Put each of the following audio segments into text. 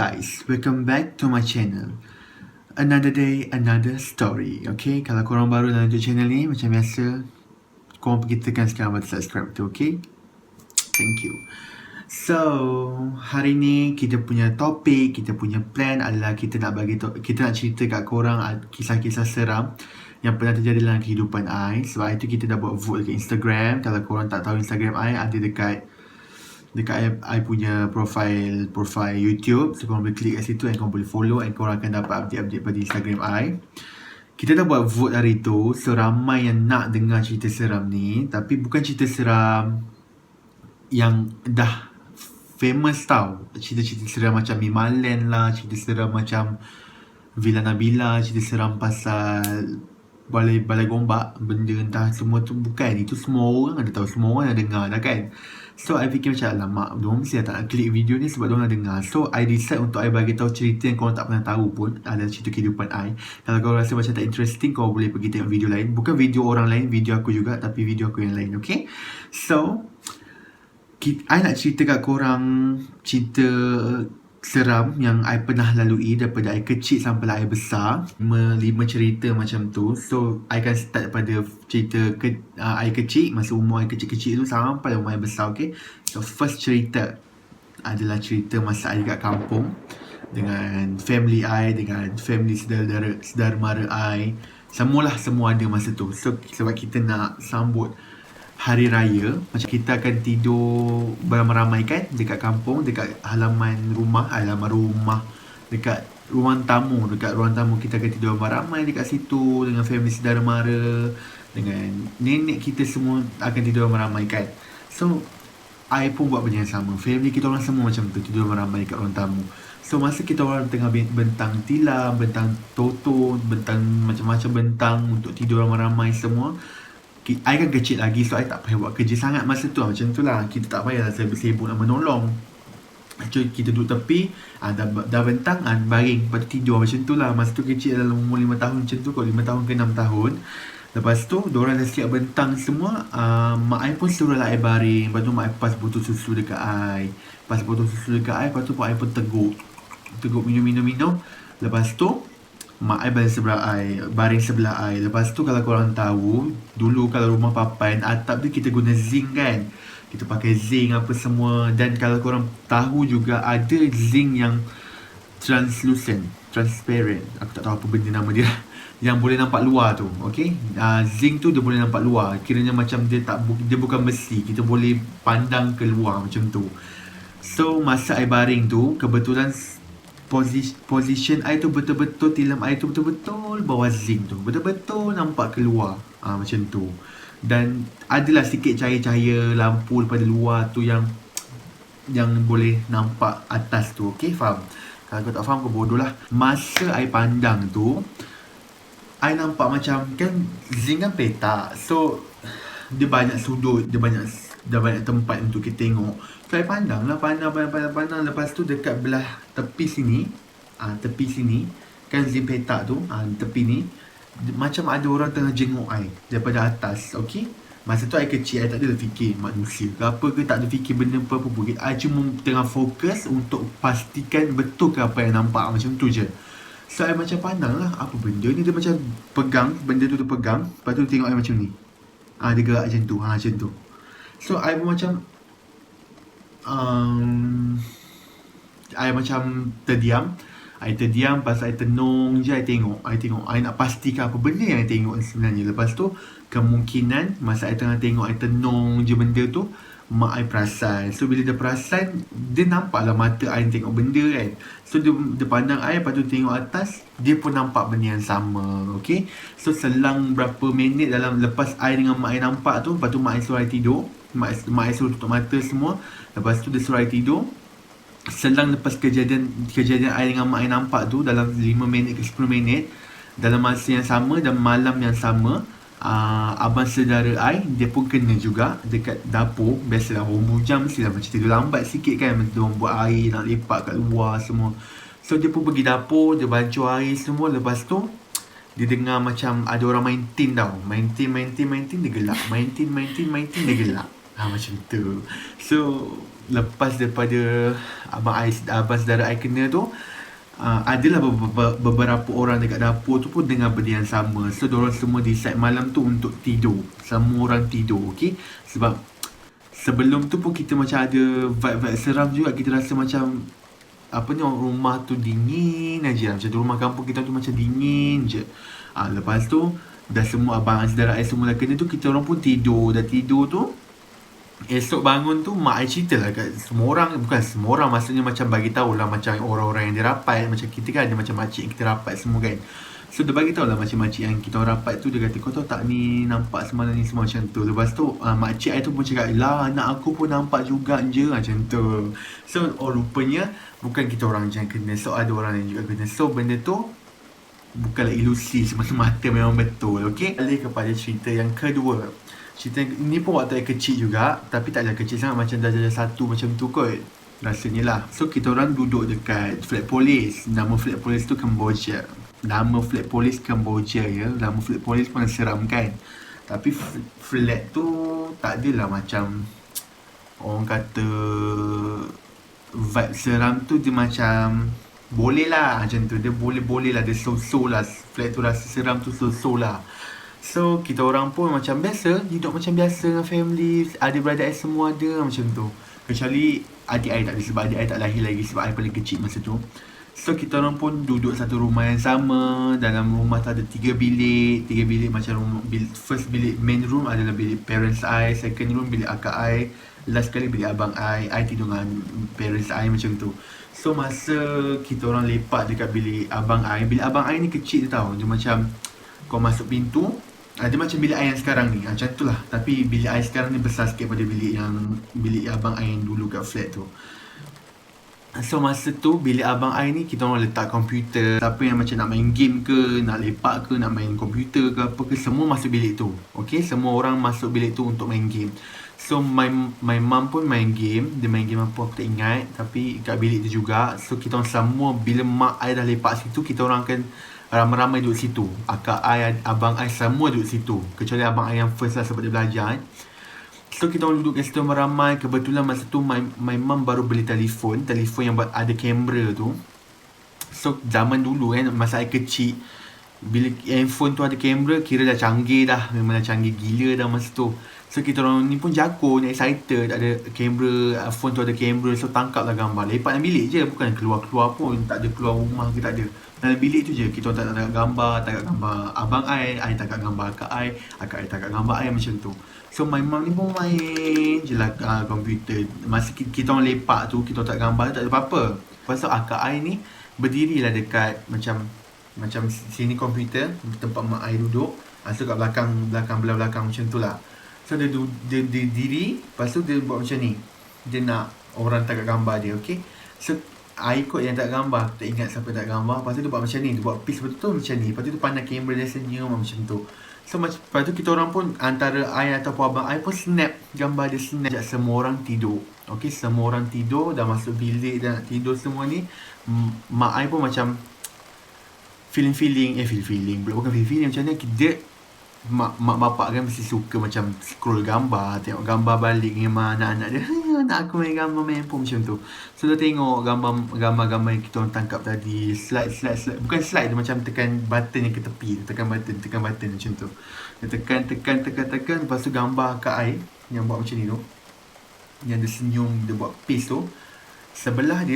guys, welcome back to my channel. Another day, another story. Okay, kalau korang baru dalam channel ni, macam biasa, korang pergi tekan sekarang button subscribe tu, okay? Thank you. So, hari ni kita punya topik, kita punya plan adalah kita nak cerita kat korang kisah-kisah seram yang pernah terjadi dalam kehidupan I. Sebab itu kita dah buat vote dekat Instagram. Kalau korang tak tahu Instagram I, ada dekat I punya profile YouTube. So korang boleh klik kat situ dan korang boleh follow dan korang akan dapat update-update pada Instagram I. Kita dah buat vote hari tu. So ramai yang nak dengar cerita seram ni. Tapi bukan cerita seram yang dah famous tau. Cerita-cerita seram macam Mimaland lah, cerita seram macam Villa Nabila, cerita seram pasal balai gombak, benda entah semua tu. Bukan, itu semua orang ada tahu, semua orang dah dengar dah kan. So I fikir macam, alamak, diorang mesti tak nak klik video ni sebab diorang dah dengar. So I decide untuk I bagi tahu cerita yang korang tak pernah tahu pun, adalah cerita kehidupan I. Kalau korang rasa macam tak interesting, korang boleh pergi tengok video lain. Bukan video orang lain, video aku juga, tapi video aku yang lain, okay? So I nak cerita kat korang cerita seram yang I pernah lalui daripada I kecil sampai I besar. 5 cerita macam tu. So I akan start daripada cerita I kecil, masa umur I kecil-kecil tu sampai umur I besar, okay? So first cerita adalah cerita masa I dekat kampung dengan family I, dengan family saudara mara I. Semua ada masa tu. So sebab kita nak sambut hari raya, macam kita akan tidur beramai-ramai kan dekat kampung, dekat halaman rumah, dekat ruang tamu kita akan tidur beramai dekat situ dengan family saudara mara, dengan nenek kita semua akan tidur beramai kan. So I pun buat benda yang sama. Family kita orang semua macam tu, tidur beramai dekat ruang tamu. So masa kita orang tengah bentang tilam, bentang toto, bentang macam-macam bentang untuk tidur ramai-ramai semua, I kan kecil lagi, so I tak payah buat kerja sangat masa tu. Macam tu lah, kita tak payah sibuk nak menolong. Kita duduk tepi, dah bentang, baring, lepas tu tidur. Macam tu lah, masa tu kecil dalam umur 5 tahun macam tu kot, 5 tahun ke 6 tahun. Lepas tu, diorang dah siap bentang semua. Mak I pun suruh lah I baring. Lepas tu mak I pas botol susu dekat I. Lepas tu mak I pun teguk minum. Lepas tu mak I baring sebelah I. Lepas tu kalau korang tahu, dulu kalau rumah papan, atap tu kita guna zinc kan. Kita pakai zinc apa semua. Dan kalau korang tahu juga, ada zinc yang transparent. Aku tak tahu apa benda nama dia. Yang boleh nampak luar tu, okay? Zinc tu dia boleh nampak luar. Kiranya macam dia bukan besi. Kita boleh pandang keluar macam tu. So masa I baring tu, kebetulan position I tu betul-betul, tilam I tu betul-betul bawah zinc tu, betul-betul nampak keluar, macam tu. Dan adalah sikit cahaya-cahaya lampu daripada luar tu yang boleh nampak atas tu, okay? Faham? Kalau kau tak faham, kau bodoh lah. Masa I pandang tu, I nampak macam, kan zinc kan petak, so dia banyak sudut, dia banyak tempat untuk kita tengok. So I pandang. Lepas tu dekat belah tepi sini, kan zinc petak tu, tepi ni, macam ada orang tengah jenguk I daripada atas, okay? Masa tu I kecil, I tak ada fikir manusia ke apa ke, tak ada fikir benda apa-apa pun. I cuma tengah fokus untuk pastikan betul ke apa yang nampak, macam tu je. So I macam pandang lah, apa benda ni, dia macam pegang, benda tu dia pegang. Lepas tu tengok I macam ni, dia gerak macam tu, macam tu. So I pun macam I macam terdiam. Pasal I tenung je, I tengok. I nak pastikan apa benda yang I tengok sebenarnya. Lepas tu kemungkinan masa I tengah tengok, I tenung je benda tu, mak I perasan. So bila dia perasan, dia nampak lah mata I tengok benda kan. So dia pandang I, lepas tu tengok atas, dia pun nampak benda yang sama, okay? So selang berapa minit lepas I dengan mak I nampak tu, lepas tu mak I suruh I tidur. Mak I suruh tutup mata semua. Lepas tu dia suruh I tidur. Selang lepas kejadian I dengan mak I nampak tu, dalam 5 minit ke 10 minit, dalam masa yang sama dan malam yang sama, abang saudara I, dia pun kena juga dekat dapur. Biasalah orang bujang mestilah macam tidur lambat sikit kan, dia orang buat air nak lepak kat luar semua. So dia pun pergi dapur, dia bancuh air semua. Lepas tu dia dengar macam ada orang main tin tau. Main tin dia gelap. Main tin dia gelap. Macam tu. So lepas daripada abang saudara I kena tu, adalah beberapa orang dekat dapur tu pun dengar benda yang sama. So diorang semua decide malam tu untuk tidur. Semua orang tidur, okay? Sebab sebelum tu pun kita macam ada vibe-vibe seram juga. Kita rasa macam rumah tu dingin aja. Macam tu rumah kampung kita tu macam dingin je. Lepas tu dah semua abang saudara I semua dah kena tu, kita orang pun tidur. Dah tidur tu, esok bangun tu mak I cerita lah kat semua orang. Bukan semua orang, maksudnya macam bagi tahu lah macam orang-orang yang dia rapat. Macam kita kan ada macam makcik yang kita rapat semua kan. So dia bagi tahu lah macam makcik yang kita orang rapat tu, dia kata, kau tahu tak ni nampak semalam ni semua macam tu. Lepas tu makcik I tu pun cakap, lah anak aku pun nampak juga je macam tu. So rupanya bukan kita orang je yang kena. So ada orang lain juga kena. So benda tu bukanlah ilusi semata-mata, memang betul. Okay, balik kepada cerita yang kedua. Cerita ni pun waktu saya kecil juga, tapi tak ada kecil sangat, macam darjah 1 macam tu kot rasanya lah. So kita orang duduk dekat flat polis. Nama flat polis tu Cambodia. Nama flat polis Cambodia ya. Nama flat polis pun seram kan. Tapi flat tu tak adalah macam orang kata vibe seram tu. Dia macam boleh lah macam tu. Dia boleh lah. Dia so-so lah. Flat tu rasa seram tu so-so lah. So kita orang pun macam biasa, hidup macam biasa dengan family. Adik-beradik I semua ada macam tu. Kecuali adik I tak ada, sebab adik I tak lahir lagi, sebab I paling kecil masa tu. So kita orang pun duduk satu rumah yang sama. Dalam rumah tu ada 3 bilik. 3 bilik macam rumah, first bilik main room adalah bilik parents I. Second room bilik akak I. Last sekali bilik abang I tidur dengan parents I macam tu. So masa kita orang lepak dekat bilik abang I ni kecil tau. Dia macam kau masuk pintu, dia macam bilik I yang sekarang ni, macam tu lah. Tapi bilik I sekarang ni besar sikit pada bilik abang I yang dulu kat flat tu. So masa tu bilik abang I ni kita orang letak komputer. Siapa yang macam nak main game ke, nak lepak ke, nak main komputer ke apa ke, semua masuk bilik tu. Okay, semua orang masuk bilik tu untuk main game. So my mum pun main game. Dia main game apa aku tak ingat, tapi kat bilik tu juga. So kita orang semua, bila mak I dah lepak situ, kita orang akan ramai-ramai duduk situ. Akak I, abang I semua duduk situ. Kecuali abang I yang first lah sebab dia belajar. So kita orang duduk kat situ ramai. Kebetulan masa tu my mum baru beli telefon yang ada kamera tu. So zaman dulu kan, masa I kecil, bila handphone tu ada kamera, kira dah canggih dah. Memang dah canggih gila dah masa tu. So kita orang ni pun jago, ni excited. Ada kamera, phone tu ada kamera. So tangkap lah gambar. Lepak dalam bilik je, bukan keluar-keluar pun. Tak ada keluar rumah ke, tak ada. Dalam bilik tu je kita orang tak gambar abang I tangkap gambar akak I tangkap gambar I macam tu. So my mum ni pun main je lah komputer. Masa kita orang lepak tu, kita orang tak gambar, tak ada apa-apa. Lepas tu akak I ni berdirilah dekat macam sini komputer, tempat mak I duduk. So kat belakang belah belakang macam tu lah. So dia diri, lepas tu dia buat macam ni. Dia nak orang tangkap gambar dia, okay. So I ikut yang tak gambar. Tak ingat siapa tak gambar. Lepas tu dia buat macam ni. Dia buat piece betul macam ni. Lepas tu dia pandang kamera, dia senyum macam tu. So lepas tu kita orang pun, antara I ataupun abang I pun snap gambar dia, snap. Semua orang tidur. Okay, semua orang tidur. Dah masuk bilik, dah nak tidur semua ni. Mak I pun macam feeling bukan feeling macam ni. Dia mak bapak kan mesti suka macam scroll gambar, tengok gambar balik dengan anak-anak dia. Anak aku main gambar, main pun macam tu. So dia tengok gambar-gambar yang kita orang tangkap tadi. Slide. Bukan slide, dia macam tekan button yang ke tepi. Tekan button macam tu. Dia tekan. Lepas tu gambar Kak I yang buat macam ni tu, yang dia senyum, dia buat paste tu, sebelah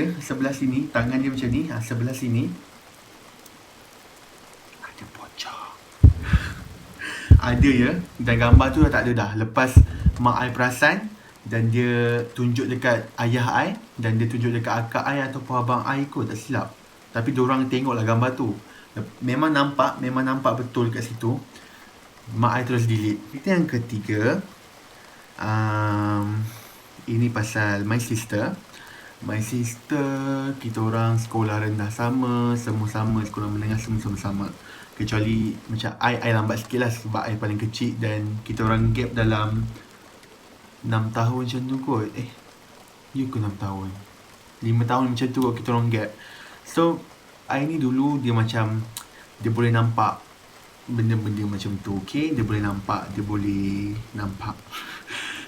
sini, tangan dia macam ni, sebelah sini ada bocor. Ada ya. Dan gambar tu dah tak ada dah. Lepas mak I perasan, dan dia tunjuk dekat ayah I, dan dia tunjuk dekat akak I ataupun abang I kot, tak silap. Tapi diorang tengoklah gambar tu. Memang nampak betul kat situ. Mak I terus delete. Itu yang ketiga. Ini pasal my sister. Kita orang sekolah rendah sama, semua sama, sekolah menengah semua sama. Kecuali macam I lambat sikit lah sebab I paling kecil, dan kita orang gap dalam 6 tahun macam tu kot. Ya ke 6 tahun? 5 tahun macam tu kot kita orang gap. So I ni dulu dia boleh nampak benda-benda macam tu, okay? Dia boleh nampak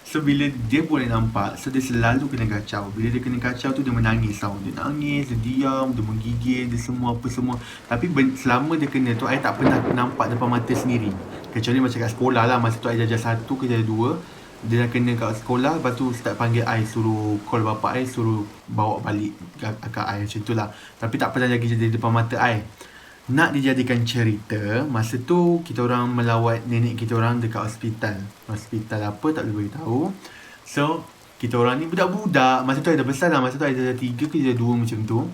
So bila dia boleh nampak, so dia selalu kena kacau. Bila dia kena kacau tu dia menangis tau. Dia nangis, dia diam, dia menggigil, dia semua apa semua. Tapi selama dia kena tu, I tak pernah nampak depan mata sendiri. Kecuali macam kat sekolah lah, masa tu I darjah 1 ke darjah 2. Dia dah kena kat sekolah, lepas tu start panggil I, suruh call bapak I, suruh bawa balik akak I, macam tu lah. Tapi tak pernah lagi jadi depan mata I. Nak dijadikan cerita, masa tu kita orang melawat nenek kita orang dekat hospital. Hospital apa tak boleh beritahu. So, kita orang ni budak-budak. Masa tu I dah besar lah. Masa tu I dah 3 ke dah 2 macam tu.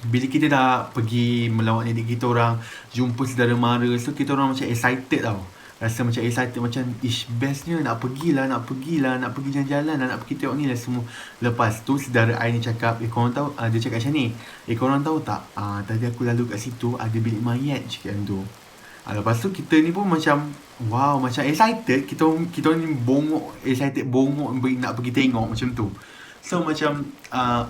Bila kita dah pergi melawat nenek kita orang, jumpa saudara mara, so kita orang macam excited tau. Rasa macam excited, macam ish bestnya nak pergilah, nak pergi jalan-jalan lah, nak pergi tengok ni lah semua. Lepas tu saudara I ni cakap, korang tahu, dia cakap macam ni, korang tahu tak, tadi aku lalu kat situ ada bilik mayat, cakap tu. Lepas tu kita ni pun macam wow, macam excited, kita ni bongok, excited bongok nak pergi tengok macam tu. So macam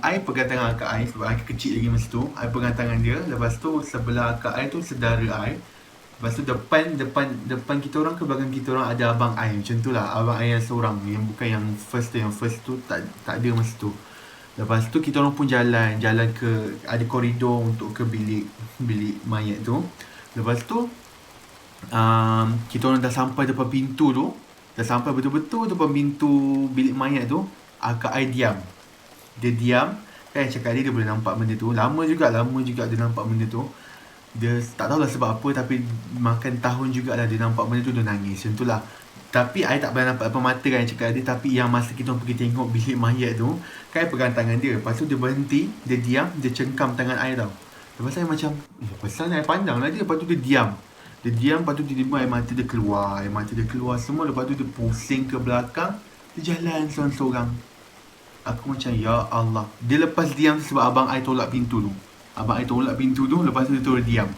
I pegang tangan akak I, sebab I kecil lagi masa tu. I pegang tangan dia. Lepas tu sebelah akak I tu saudara I. Lepas tu depan kita orang ke belakang kita orang ada abang I. Macam tu lah, abang I yang seorang, yang bukan yang first tu. Yang first tu tak ada masa tu. Lepas tu kita orang pun jalan ke, ada koridor untuk ke bilik mayat tu. Lepas tu kita orang dah sampai depan pintu tu. Dah sampai betul-betul depan pintu bilik mayat tu. Akak I diam. Dia diam. Kan cakap dia boleh nampak benda tu. Lama juga dia nampak benda tu. Dia tak tahulah sebab apa, tapi makan tahun jugalah dia nampak benda tu, dia nangis. Macam tu lah. Tapi I tak pernah nampak apa mata kan cakap dia. Tapi yang masa kita pergi tengok bilik mayat tu, kan I pegang tangan dia. Lepas tu dia berhenti, dia diam, dia cengkam tangan I tau. Lepas tu I macam, pasal ni I pandang lah dia. Lepas tu dia diam. Dia diam, lepas tu tiba-tiba air mata dia keluar semua. Lepas tu dia pusing ke belakang, dia jalan seorang-seorang. Aku macam, ya Allah. Dia lepas diam sebab abang I tolak pintu tu. Lepas tu dia terus diam.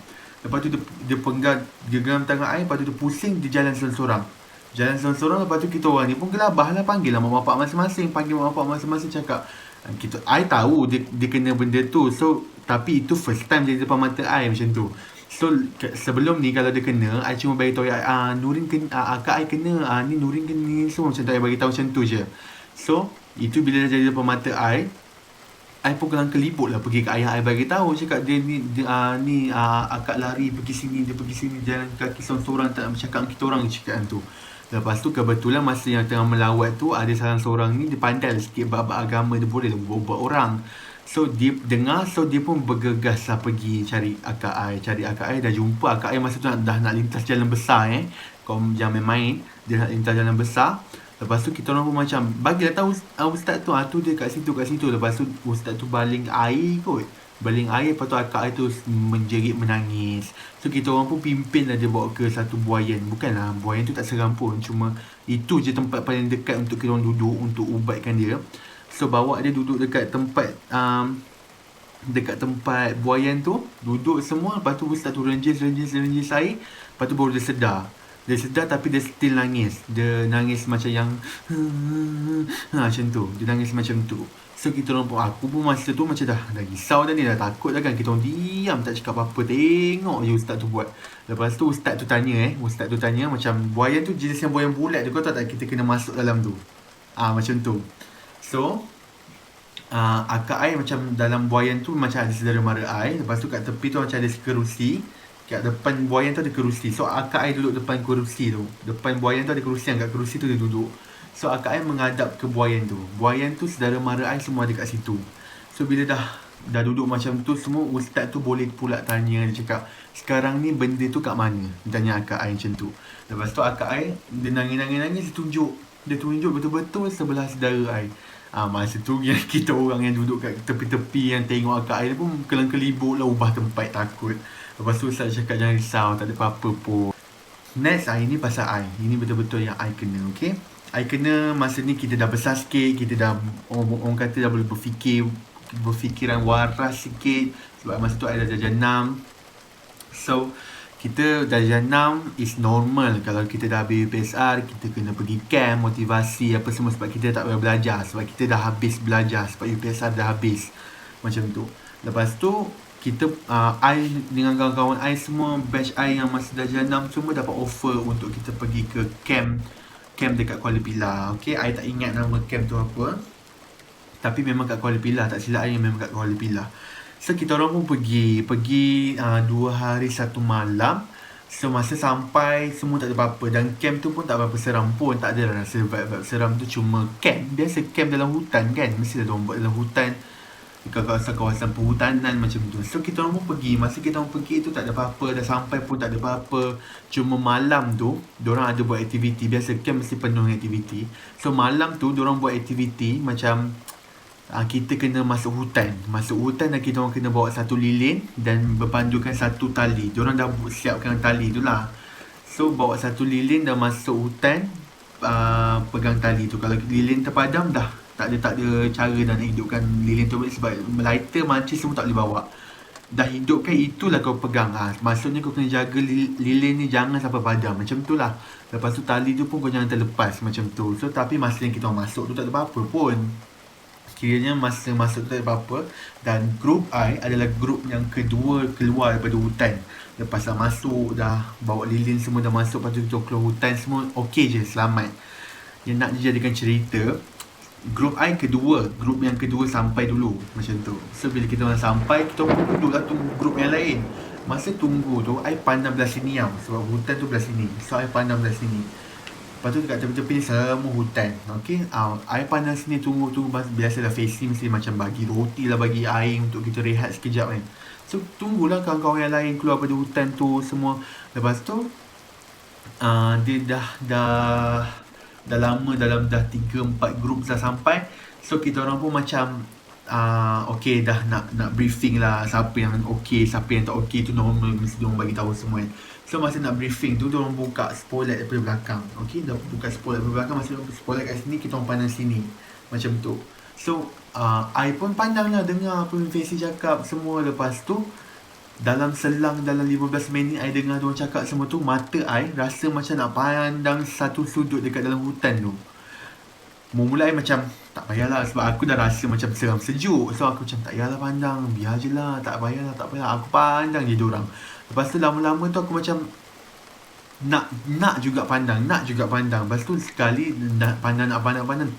Lepas tu dia pegang, dia genggam tangan I. Lepas tu dia pusing, dia jalan seorang-seorang. Lepas tu kita orang ni pun gelabah lah, panggil lah mak bapak masing-masing. Cakap, I tahu dia kena benda tu. So, tapi itu first time dia depan mata I macam tu. So, sebelum ni kalau dia kena, I cuma beritahu Nurin kena, akak I kena, ni Nurin kena ni, semua macam tu. I beritahu macam tu je. So, itu bila dah jadi depan mata I pun kelang kelibut lah pergi ke ayah I beritahu. Cakap dia ni akak lari pergi sini, dia pergi sini, jalan kaki seorang-seorang, tak nak bercakap dengan kita orang, cakap tu. Lepas tu kebetulan masa yang tengah melawat tu, ada salah seorang ni, dia pandai sikit bab agama, dia boleh lah buat orang. So dia dengar, so dia pun bergegas lah pergi cari akak I. Dah jumpa akak I masa tu dah nak lintas jalan besar. Kau jangan main-main, dia nak lintas jalan besar. Lepas tu kita orang pun macam bagilah tahu ustaz tu, tu dia kat situ. Lepas tu ustaz tu baling air kot. Lepas tu akak I tu menjerit menangis. So kita orang pun pimpin lah dia bawa ke satu buaian. Bukanlah buaian tu tak seram pun, cuma itu je tempat paling dekat untuk kita orang duduk untuk ubatkan dia. So bawa dia duduk dekat tempat buaian tu, duduk semua. Lepas tu ustaz tu renjis air. Lepas tu baru dia sedar. Tapi dia still nangis. Dia nangis macam yang macam tu. Dia nangis macam tu. So kita orang pun, aku pun masa tu macam dah risau dah ni, dah takut dah kan. Kita orang diam, tak cakap apa-apa, tengok je ustaz tu buat. Lepas tu ustaz tu tanya macam buaian tu jenis yang buaian bulat tu, kau tahu tak kita kena masuk dalam tu. Macam tu. So akak I macam dalam buaian tu macam ada saudara mara I. Lepas tu kat tepi tu macam ada kerusi. Kat depan buaian tu ada kerusi. So akak I duduk depan kerusi tu. Depan buaian tu ada kerusi, kat kerusi tu dia duduk. So akak I menghadap ke buaian tu. Buaian tu saudara mara I semua ada kat situ. So bila dah duduk macam tu semua, ustaz tu boleh pula tanya. Dia cakap, sekarang ni benda tu kat mana? Dia tanya akak I macam tu. Lepas tu akak I, dia nangis-nangis, dia tunjuk betul-betul sebelah saudara I. Masa tu yang kita orang yang duduk kat tepi-tepi yang tengok akak I pun kelang-kelibut lah, ubah tempat, takut. Lepas tu ustaz cakap jangan risau, tak ada apa-apa pun. Next, ini pasal I. Ini betul-betul yang I kena, okay? I kena masa ni kita dah besar sikit. Kita dah, orang kata dah boleh berfikiran waras sikit. Sebab masa tu I dah darjah 6. So, kita darjah 6 is normal. Kalau kita dah habis UPSR, kita kena pergi camp, motivasi apa semua. Sebab kita tak boleh belajar. Sebab kita dah habis belajar. Sebab UPSR dah habis. Macam tu. Lepas tu, kita I dengan kawan-kawan I semua, batch I yang masih darjah 6 semua dapat offer untuk kita pergi ke camp camp dekat Kuala Pilah. Okay, I tak ingat nama camp tu apa, tapi memang kat Kuala Pilah, tak silap I memang kat Kuala Pilah. So kita orang pun pergi 2 hari 1 malam. So masa sampai semua tak ada apa-apa, dan camp tu pun tak apa-apa seram pun, tak ada rasa vibe seram tu, cuma camp biasa, camp dalam hutan kan, mesti ada orang buat dalam hutan, kawasan perhutanan macam tu. So kita orang pun pergi, masa kita orang pergi tu tak ada apa-apa, dah sampai pun tak ada apa-apa, cuma malam tu diorang ada buat aktiviti. Biasa camp mesti penuh dengan aktiviti. So malam tu diorang buat aktiviti macam kita kena masuk hutan dan kita orang kena bawa satu lilin dan berpandukan satu tali. Diorang dah siapkan tali tu lah. So bawa satu lilin dan masuk hutan, pegang tali tu. Kalau lilin terpadam dah tak ada cara dah nak hidupkan lilin tu, sebab lighter, mancis semua tak boleh bawa. Dah hidupkan, itulah kau pegang. Maksudnya kau kena jaga lilin ni jangan sampai padam, macam tu lah. Lepas tu tali tu pun kau jangan terlepas, macam tu. So tapi masa yang kita orang masuk tu tak ada apa-apa pun. Kiranya masa masuk tu tak ada apa-apa. Dan grup I adalah grup yang kedua keluar daripada hutan. Lepas dah masuk, dah bawa lilin semua, dah masuk, lepas tu kita keluar hutan, semua okey je, selamat. Yang nak dijadikan cerita, grup yang kedua sampai dulu, macam tu. So bila kita orang sampai, kita pun duduk lah tunggu grup yang lain. Masa tunggu tu, I pandang belah sini tau, sebab hutan tu belah sini. So I pandang belah sini. Lepas tu dekat tepi-tepi ni semua hutan. Okay, I pandang sini, tunggu. Biasalah facing mesti macam bagi roti lah, bagi air untuk kita rehat sekejap kan. So tunggulah kawan-kawan yang lain keluar pada hutan tu semua. Lepas tu dia dah lama, dalam dah 3-4 grup dah sampai. So kita orang pun macam okay, dah nak briefing lah, siapa yang okay, siapa yang tak okay tu normal, mesti diorang bagi tahu semua kan. So masa nak briefing tu, diorang buka spotlight daripada belakang. Okay, dah buka spotlight daripada belakang. Masa spotlight kat sini, kita orang pandang sini, macam tu. So I pun pandang lah, dengar apa Faisal cakap semua. Lepas tu dalam 15 minit I dengar diorang cakap semua tu, mata I rasa macam nak pandang satu sudut dekat dalam hutan tu. Mula I macam tak payahlah, sebab aku dah rasa macam seram sejuk. So aku macam tak payahlah pandang, biar je lah, tak payah, aku pandang je diorang. Lepas tu lama-lama tu aku macam nak juga pandang. Lepas tu sekali nak pandang,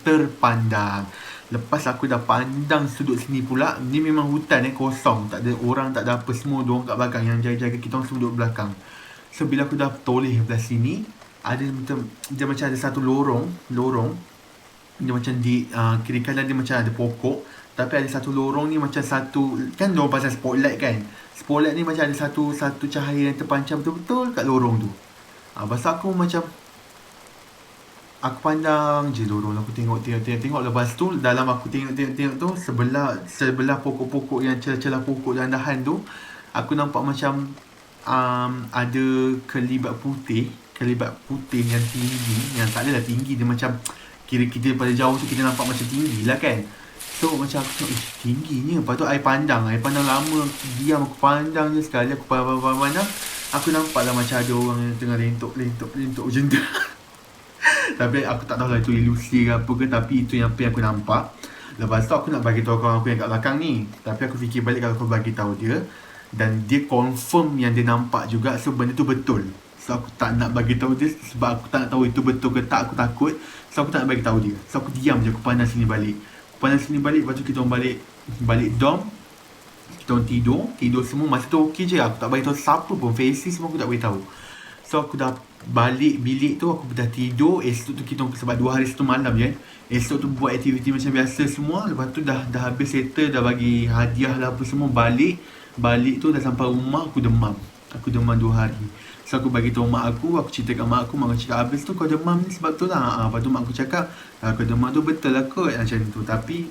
terpandang. Lepas aku dah pandang sudut sini pula, ni memang hutan kosong, tak ada orang, tak ada apa, semua diorang kat belakang, yang jaga-jaga kita orang semua duduk belakang. So bila aku dah toleh belah sini, dia macam ada satu lorong. Dia macam di kiri kanan dia macam ada pokok, tapi ada satu lorong ni macam satu, kan diorang pasal spotlight kan. Spotlight ni macam ada satu cahaya yang terpancang betul-betul kat lorong tu. Pasal aku macam, aku pandang je lorong, aku tengok. Lepas tu dalam aku tengok tu, sebelah pokok-pokok yang celah-celah pokok dan dahan tu, aku nampak macam ada kelibat putih yang tinggi, yang tak adalah tinggi, dia macam kira kita pada jauh tu kita nampak macam tinggi lah kan. So macam aku tengok, tingginya. Lepas tu I pandang lama, diam, aku pandang je. Sekali aku pandang, aku nampak lah macam ada orang yang tengah lentok macam tu. Tapi aku tak tahu lah itu ilusi ke apa ke, tapi itu yang apa yang aku nampak. Lepas tu aku nak bagi tahu kawan aku yang kat belakang ni, tapi aku fikir balik kalau aku bagi tahu dia, dan dia confirm yang dia nampak juga, so benda tu betul. So aku tak nak bagi tahu dia, sebab aku tak nak tahu itu betul ke tak, aku takut. So aku tak nak bagi tahu dia. So aku diam je, aku pandang sini balik. Lepas tu kita orang balik dorm. Kita orang tidur semua. Masa tu okey je, aku tak bagi tahu siapa pun, faces semua aku tak bagi tahu. So aku dah balik bilik tu, aku dah tidur. Esok tu kita, sebab 2 hari 1 malam je, esok tu buat aktiviti macam biasa semua. Lepas tu dah habis settle, dah bagi hadiah lah apa semua. Balik tu dah sampai rumah, aku demam 2 hari. So aku bagi tahu mak aku cerita kat mak aku cakap, habis tu kau demam ni sebab tu lah. Lepas tu mak aku cakap, kau demam tu betul lah kot, macam tu. Tapi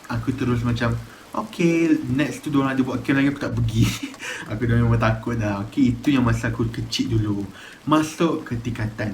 aku terus macam, okay, next tu diorang ada buat camp lagi, aku tak pergi. Aku dah memang takut dah. Okay, itu yang masa aku kecil dulu. Masuk ke tingkatan.